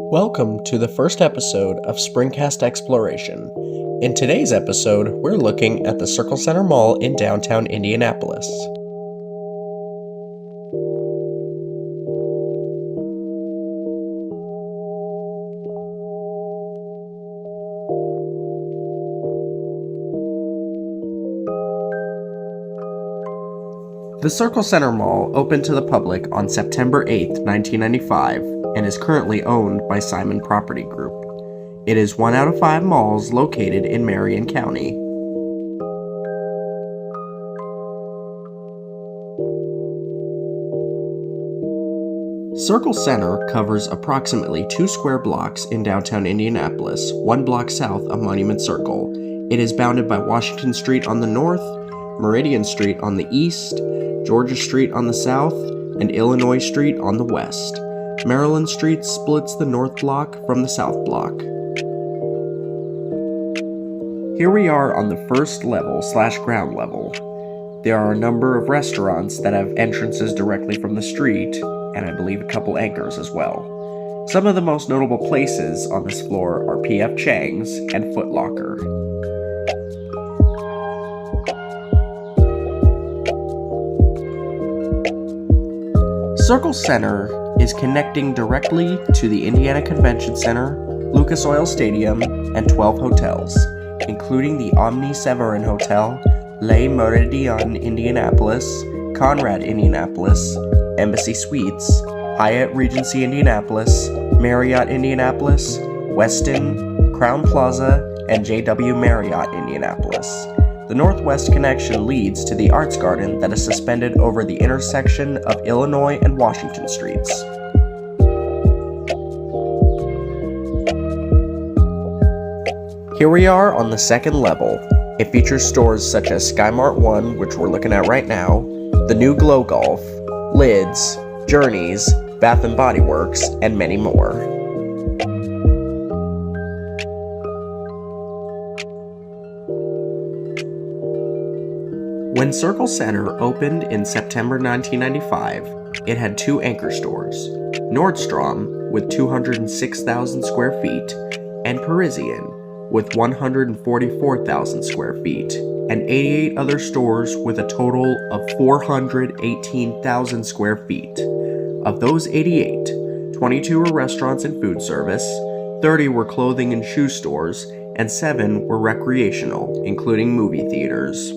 Welcome to the first episode of SpringCast Exploration. In today's episode, we're looking at the Circle Center Mall in downtown Indianapolis. The Circle Center Mall opened to the public on September 8, 1995, and is currently owned by Simon Property Group. It is one out of 5 malls located in Marion County. Circle Center covers approximately 2 square blocks in downtown Indianapolis, 1 block south of Monument Circle. It is bounded by Washington Street on the north, Meridian Street on the east, Georgia Street on the south, and Illinois Street on the west. Maryland Street splits the north block from the south block. Here we are on the first level / ground level. There are a number of restaurants that have entrances directly from the street, and I believe a couple anchors as well. Some of the most notable places on this floor are P.F. Chang's and Foot Locker. Circle Center is connecting directly to the Indiana Convention Center, Lucas Oil Stadium, and 12 hotels, including the Omni Severin Hotel, Le Méridien Indianapolis, Conrad Indianapolis, Embassy Suites, Hyatt Regency Indianapolis, Marriott Indianapolis, Westin, Crown Plaza, and JW Marriott Indianapolis. The northwest connection leads to the Arts Garden that is suspended over the intersection of Illinois and Washington Streets. Here we are on the second level. It features stores such as SkyMart 1, which we're looking at right now, the new Glow Golf, Lids, Journeys, Bath & Body Works, and many more. When Circle Center opened in September 1995, it had 2 anchor stores, Nordstrom with 206,000 square feet and Parisian with 144,000 square feet, and 88 other stores with a total of 418,000 square feet. Of those 88, 22 were restaurants and food service, 30 were clothing and shoe stores, and 7 were recreational, including movie theaters.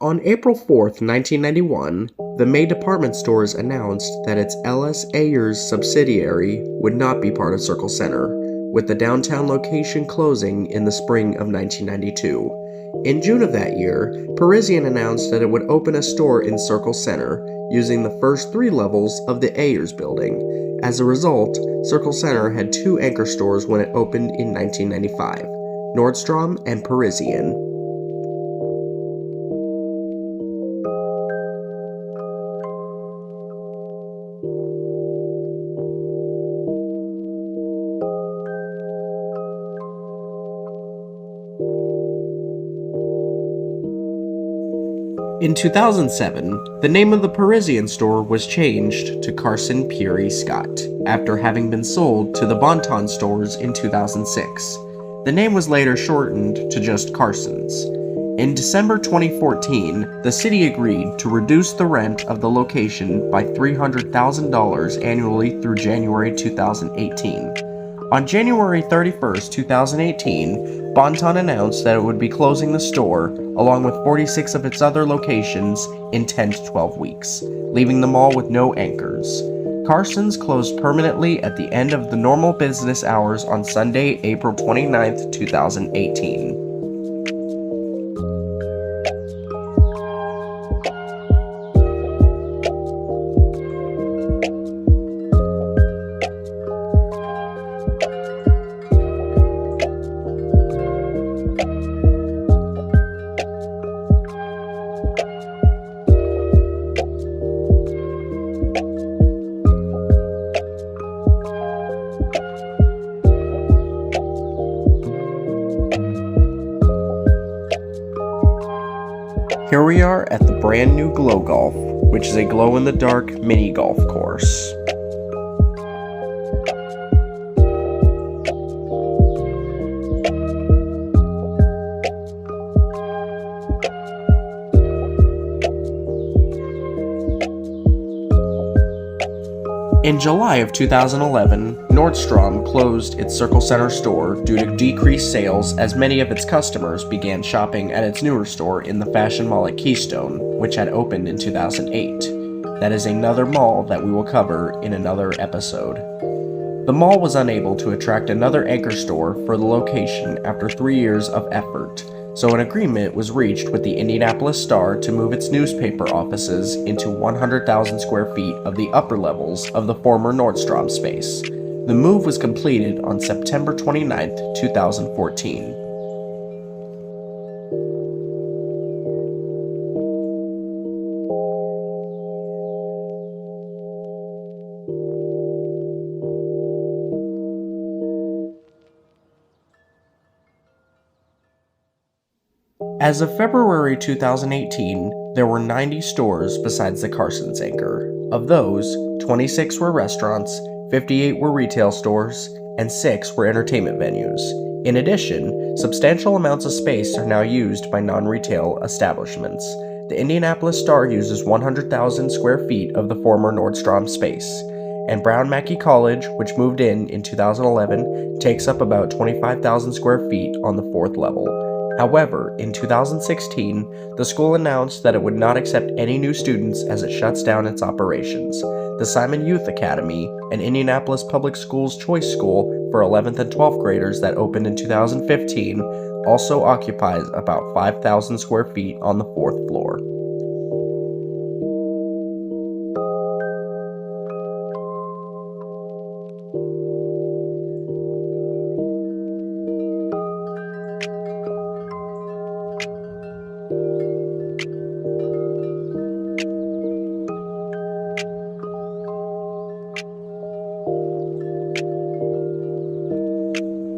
On April 4th, 1991, the May department stores announced that its L.S. Ayers subsidiary would not be part of Circle Center, with the downtown location closing in the spring of 1992. In June of that year, Parisian announced that it would open a store in Circle Center, using the first 3 levels of the Ayers building. As a result, Circle Center had 2 anchor stores when it opened in 1995, Nordstrom and Parisian. In 2007, the name of the Parisian store was changed to Carson Pirie Scott, after having been sold to the Bon-Ton stores in 2006. The name was later shortened to just Carson's. In December 2014, the city agreed to reduce the rent of the location by $300,000 annually through January 2018. On January 31, 2018, Bon-Ton announced that it would be closing the store, along with 46 of its other locations, in 10 to 12 weeks, leaving the mall with no anchors. Carson's closed permanently at the end of the normal business hours on Sunday, April 29, 2018. are at the brand new Glow Golf, which is a glow-in-the-dark mini golf course. In July of 2011, Nordstrom closed its Circle Center store due to decreased sales as many of its customers began shopping at its newer store in the Fashion Mall at Keystone, which had opened in 2008. That is another mall that we will cover in another episode. The mall was unable to attract another anchor store for the location after 3 years of effort, so an agreement was reached with the Indianapolis Star to move its newspaper offices into 100,000 square feet of the upper levels of the former Nordstrom space. The move was completed on September 29, 2014. As of February 2018, there were 90 stores besides the Carson's anchor. Of those, 26 were restaurants, 58 were retail stores, and 6 were entertainment venues. In addition, substantial amounts of space are now used by non-retail establishments. The Indianapolis Star uses 100,000 square feet of the former Nordstrom space, and Brown Mackie College, which moved in 2011, takes up about 25,000 square feet on the 4th level. However, in 2016, the school announced that it would not accept any new students as it shuts down its operations. The Simon Youth Academy, an Indianapolis Public Schools choice school for 11th and 12th graders that opened in 2015, also occupies about 5,000 square feet on the 4th floor.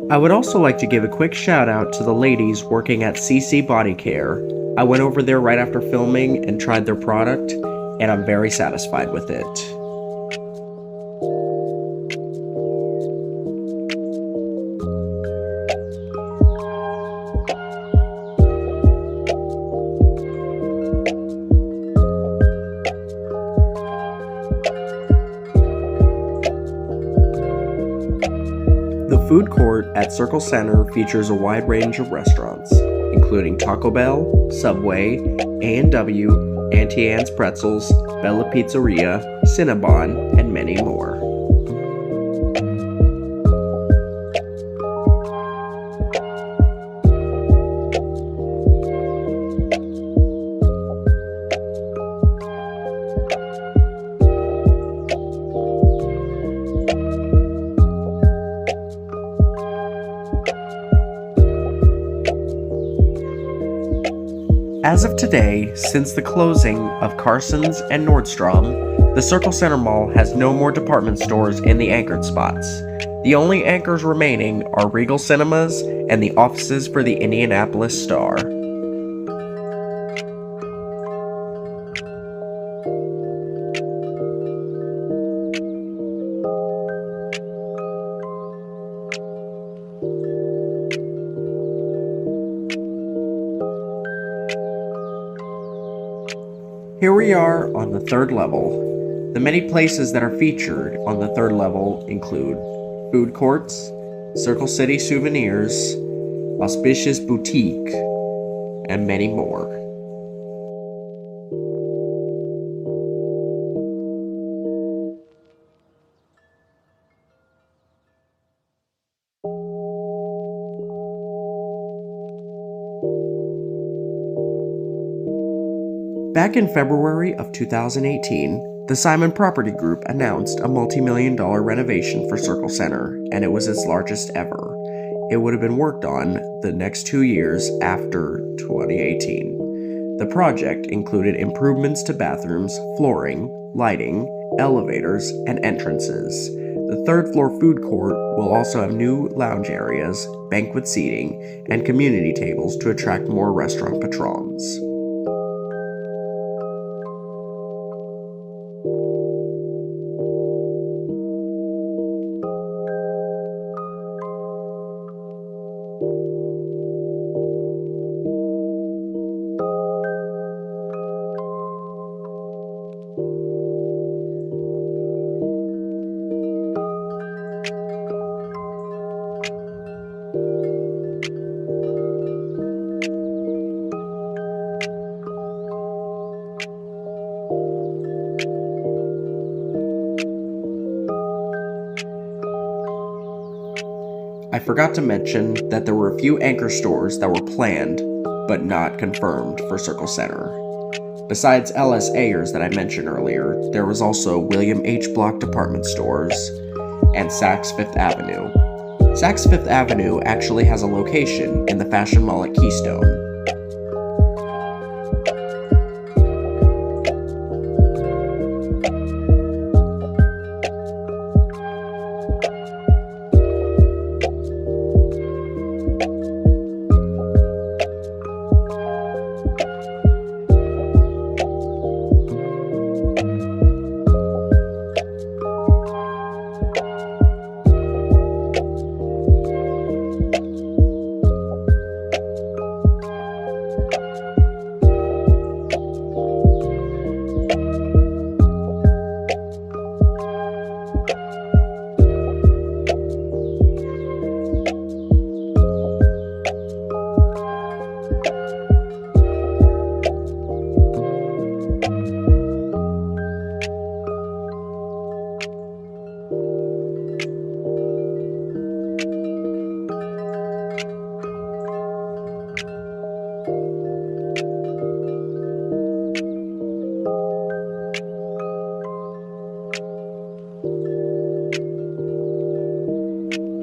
I would also like to give a quick shout out to the ladies working at CC Body Care. I went over there right after filming and tried their product, and I'm very satisfied with it. The food court at Circle Center features a wide range of restaurants, including Taco Bell, Subway, A&W, Auntie Anne's Pretzels, Bella Pizzeria, Cinnabon, and many more. As of today, since the closing of Carson's and Nordstrom, the Circle Center Mall has no more department stores in the anchored spots. The only anchors remaining are Regal Cinemas and the offices for the Indianapolis Star. Here we are on the 3rd level. The many places that are featured on the 3rd level include food courts, Circle City Souvenirs, Auspicious Boutique, and many more. Back in February of 2018, the Simon Property Group announced a multi-million-dollar renovation for Circle Center, and it was its largest ever. It would have been worked on the next 2 years after 2018. The project included improvements to bathrooms, flooring, lighting, elevators, and entrances. The 3rd floor food court will also have new lounge areas, banquet seating, and community tables to attract more restaurant patrons. I forgot to mention that there were a few anchor stores that were planned but not confirmed for Circle Center. Besides L.S. Ayers that I mentioned earlier, there was also William H. Block department stores and Saks Fifth Avenue. Saks Fifth Avenue actually has a location in the Fashion Mall at Keystone.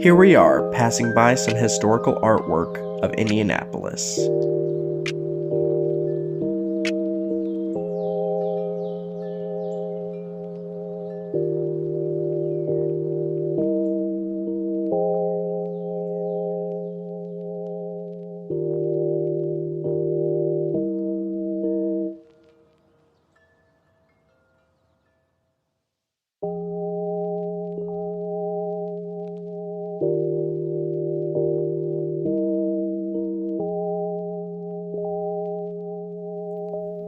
Here we are, passing by some historical artwork of Indianapolis.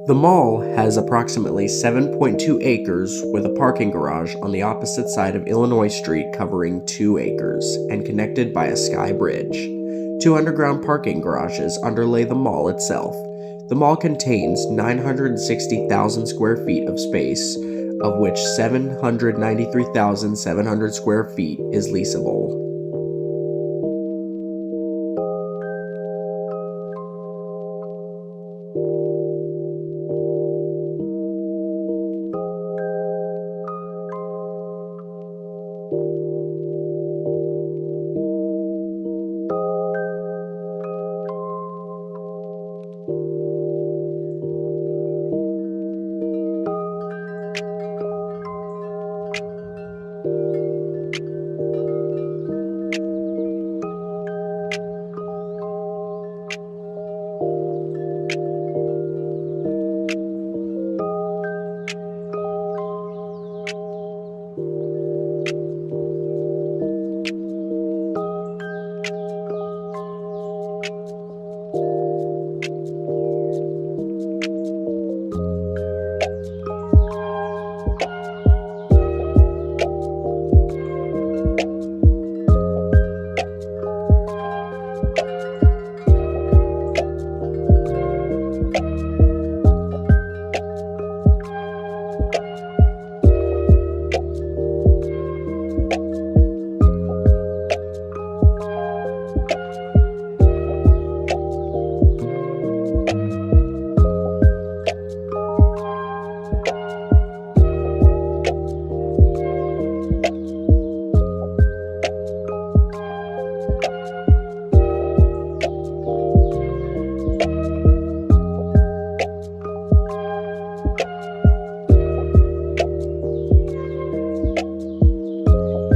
The mall has approximately 7.2 acres with a parking garage on the opposite side of Illinois Street covering 2 acres and connected by a sky bridge. 2 underground parking garages underlay the mall itself. The mall contains 960,000 square feet of space, of which 793,700 square feet is leasable.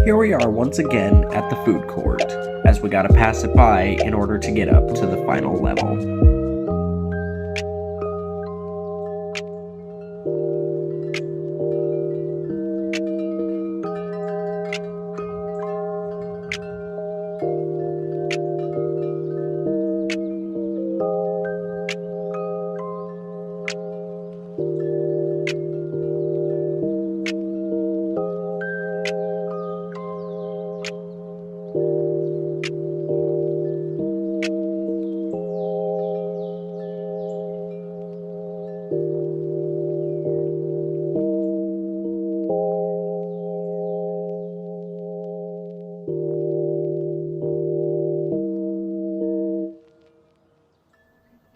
Here we are once again at the food court, as we gotta pass it by in order to get up to the final level.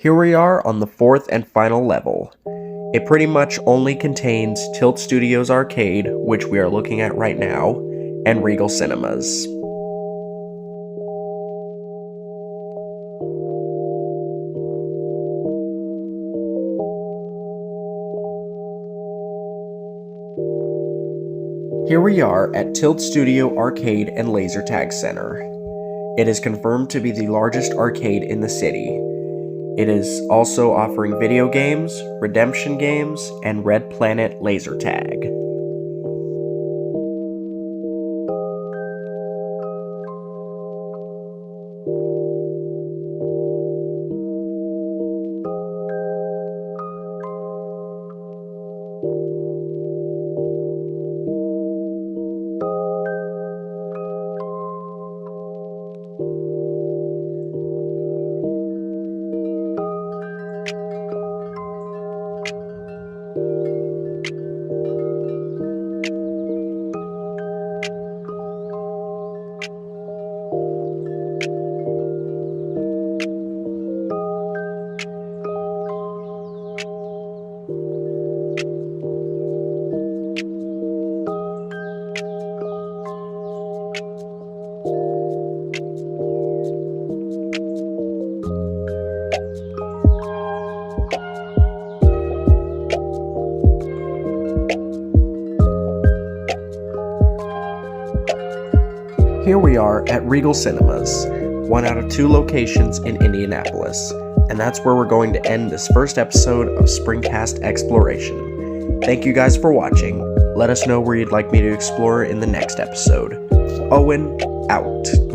Here we are on the fourth and final level. It pretty much only contains Tilt Studios Arcade, which we are looking at right now, and Regal Cinemas. Here we are at Tilt Studio Arcade and Laser Tag Center. It is confirmed to be the largest arcade in the city. It is also offering video games, redemption games, and Red Planet laser tag. Here we are at Regal Cinemas, one out of 2 locations in Indianapolis, and that's where we're going to end this first episode of SpringCast Exploration. Thank you guys for watching. Let us know where you'd like me to explore in the next episode. Owen, out.